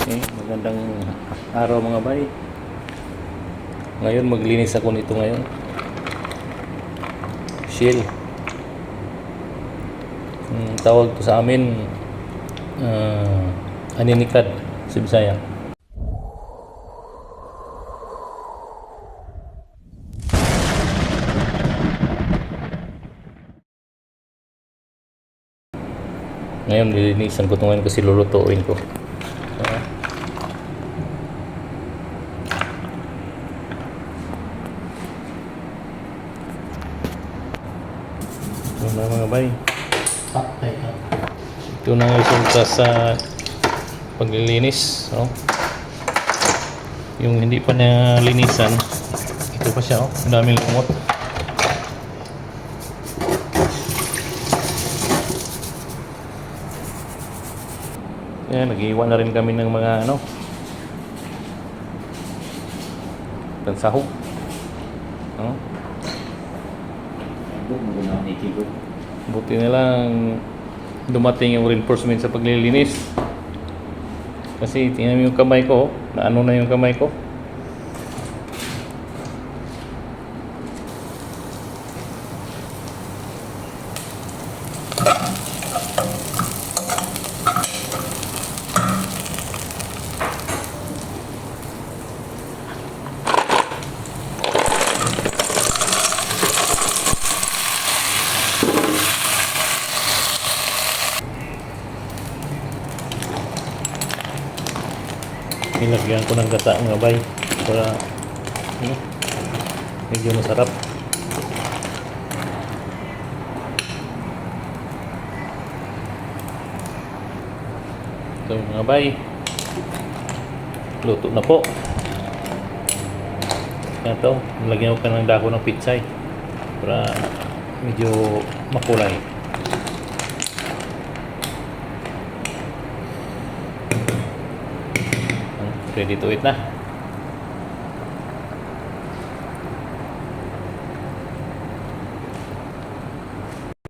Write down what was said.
Magandang araw mga bay. Ngayon maglinis ako nito ngayon. Shield. Tawag to sa amin aninikad sa Bisaya. Ngayon nilinisan ko ito ngayon kasi lulutuin ko. Ito na mga bay. Ito na ang resulta sa paglilinis. Yung hindi pa na linisan, ito pa siya. Ang daming lumot. Yan, nag-iwan na rin kami ng mga pansahog. Buti na lang dumating yung reinforcement sa paglilinis. Kasi tingnan mo yung kamay ko, naano na yung kamay ko. Nilagyan ko ng gata mga bay para medyo masarap. So mga bay, luto na po. Ito, nilagyan ko pa ng dako ng pitsay para medyo makulay. Ready to eat na.